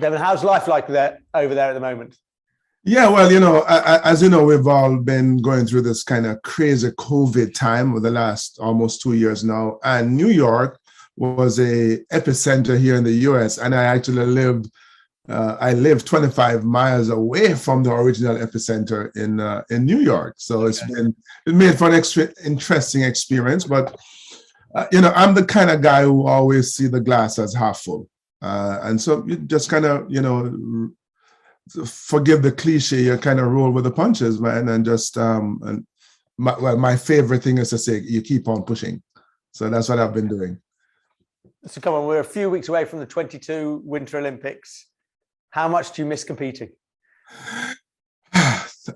Devon, how's life like there over there at the moment? Yeah, well, as you know, we've all been going through this kind of crazy COVID time for the last almost 2 years now. And New York was a epicenter here in the US. And I actually I live 25 miles away from the original epicenter in New York. So it made for an extra interesting experience. But, I'm the kind of guy who always see the glass as half full. And so you just kind of, forgive the cliche, you kind of roll with the punches, man. And just, my favorite thing is to say, you keep on pushing. So that's what I've been doing. So come on, we're a few weeks away from the 22 Winter Olympics. How much do you miss competing?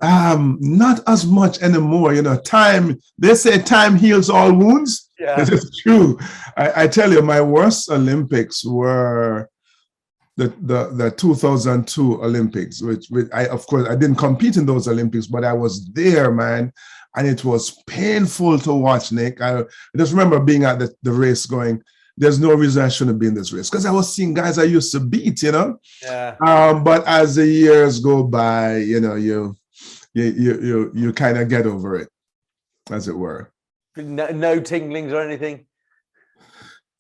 Not as much anymore. They say time heals all wounds. Yeah. It is true. I tell you, my worst Olympics were the 2002 Olympics, which of course, I didn't compete in those Olympics, but I was there, man. And it was painful to watch, Nick. I just remember being at the race going, there's no reason I shouldn't be in this race, because I was seeing guys I used to beat, Yeah. But as the years go by, you kind of get over it, as it were. No tinglings or anything?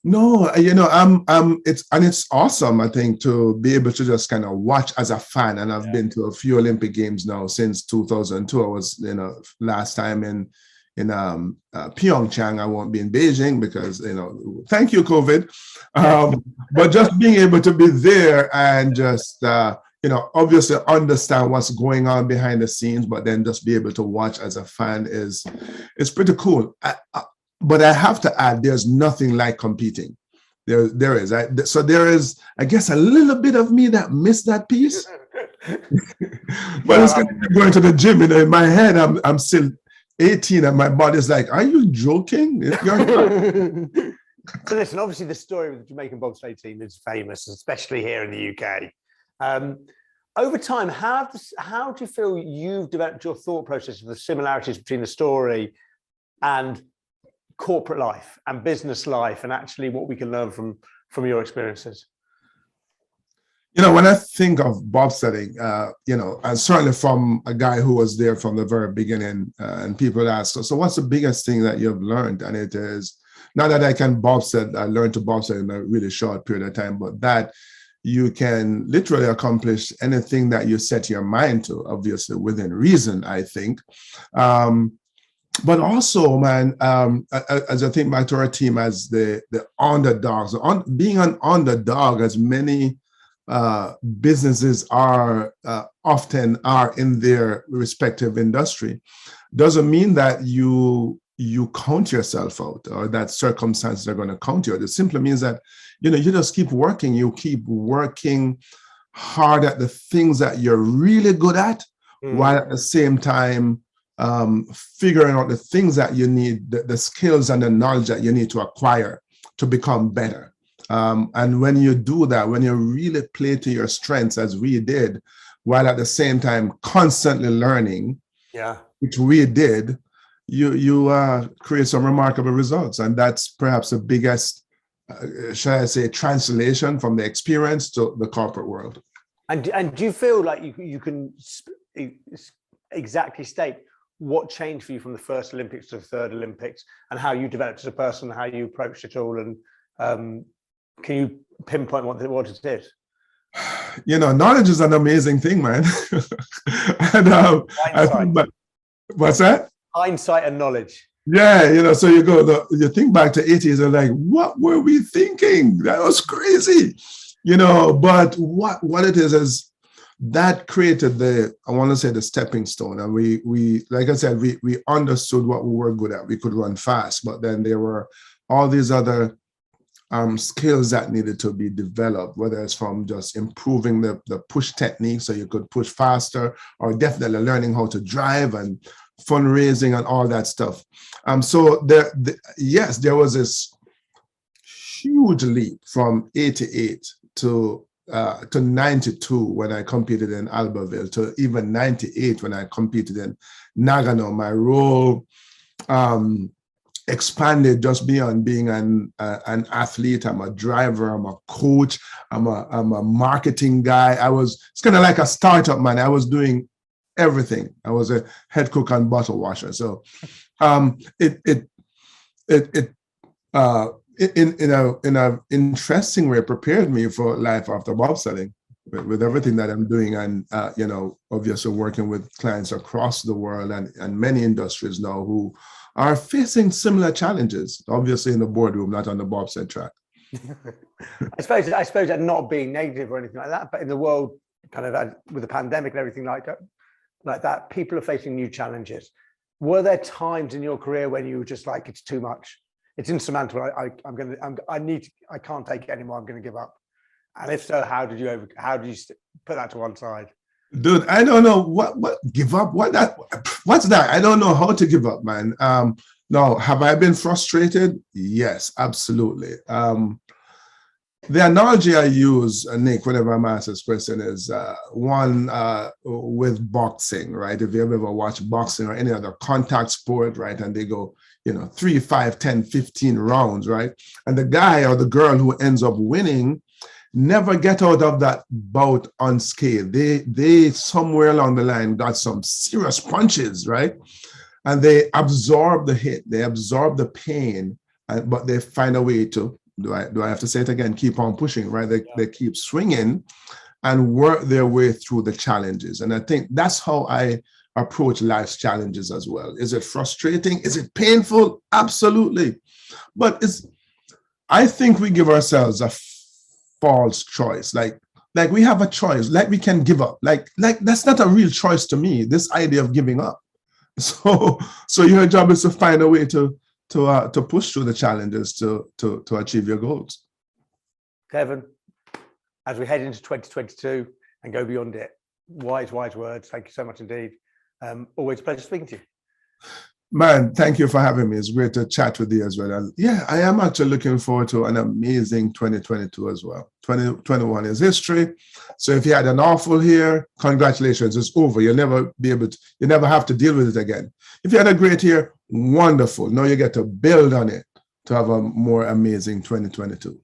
No, it's awesome, I think, to be able to just kind of watch as a fan. And I've been to a few Olympic Games now since 2002. I was, last time in Pyeongchang. I won't be in Beijing because, thank you, COVID. But just being able to be there and just, obviously understand what's going on behind the scenes, but then just be able to watch as a fan is pretty cool. But I have to add, there's nothing like competing. There is. So there is, I guess, a little bit of me that missed that piece. But it's kind of going to the gym. In my head, I'm still 18 and my body's like, are you joking? So listen, obviously the story of the Jamaican Bobsleigh team is famous, especially here in the UK. Over time, how do you feel you've developed your thought process of the similarities between the story and corporate life and business life, and actually what we can learn from your experiences? When I think of bobsledding, and certainly from a guy who was there from the very beginning, and people ask, so what's the biggest thing that you've learned? And it is, not that I can bobsled, I learned to bobsled in a really short period of time, but that you can literally accomplish anything that you set your mind to, obviously within reason, I think. But also, man, as I think back to our team as the underdogs, being an underdog, as many businesses often are in their respective industry, doesn't mean that you count yourself out or that circumstances are going to count you out. It simply means that, you just keep working. You keep working hard at the things that you're really good at, while at the same time figuring out the things that you need, the skills and the knowledge that you need to acquire to become better. And when you do that, when you really play to your strengths, as we did, while at the same time constantly learning, which we did, you create some remarkable results. And that's perhaps the biggest, shall I say, translation from the experience to the corporate world. And do you feel like you can exactly state what changed for you from the first Olympics to the third Olympics, and how you developed as a person, how you approached it all? And can you pinpoint what it is? Knowledge is an amazing thing, man. And I think what's that? Hindsight and knowledge. Yeah, so you think back to 80s and like, what were we thinking? That was crazy. But what it is that created the stepping stone. And we like I said, we understood what we were good at. We could run fast, but then there were all these other skills that needed to be developed, whether it's from just improving the push technique so you could push faster, or definitely learning how to drive and fundraising and all that stuff. So there was this huge leap from 88 to 92 when I competed in Albertville, to even 98 when I competed in Nagano. My role expanded just beyond being an athlete. I'm a driver, I'm a coach, I'm a marketing guy. It's kind of like a startup, man. I was doing everything. I was a head cook and bottle washer. So in a interesting way prepared me for life after bobsledding with everything that I'm doing, and obviously working with clients across the world and many industries now who are facing similar challenges, obviously in the boardroom, not on the bobsled track. I suppose that not being negative or anything like that, but in the world kind of with the pandemic and everything like that, people are facing new challenges. Were there times in your career when you were just like, it's too much, it's insurmountable, I can't take it anymore, I'm going to give up? And if so, how did you put that to one side? Dude, I don't know what give up. What's that? I don't know how to give up, man. No, have I been frustrated? Yes, absolutely. The analogy I use, Nick, whenever I'm asked this question is one with boxing, right? If you ever watch boxing or any other contact sport, right? And they go, 3, 5, 10, 15 rounds, right? And the guy or the girl who ends up winning never get out of that bout unscathed. They somewhere along the line got some serious punches, right? And they absorb the hit, they absorb the pain, but they find a way to, do I have to say it again, keep on pushing, right? They keep swinging and work their way through the challenges. And I think that's how I approach life's challenges as well. Is it frustrating? Is it painful? Absolutely. But I think we give ourselves a false choice. Like we have a choice, like we can give up. Like that's not a real choice to me, this idea of giving up. So your job is to find a way to push through the challenges to achieve your goals. Devon, as we head into 2022 and go beyond it, wise words. Thank you so much indeed. Always a pleasure speaking to you. Man, thank you for having me. It's great to chat with you as well. And yeah, I am actually looking forward to an amazing 2022 as well. 2021 is history. So if you had an awful year, congratulations, it's over. You never have to deal with it again. If you had a great year, wonderful. Now you get to build on it to have a more amazing 2022.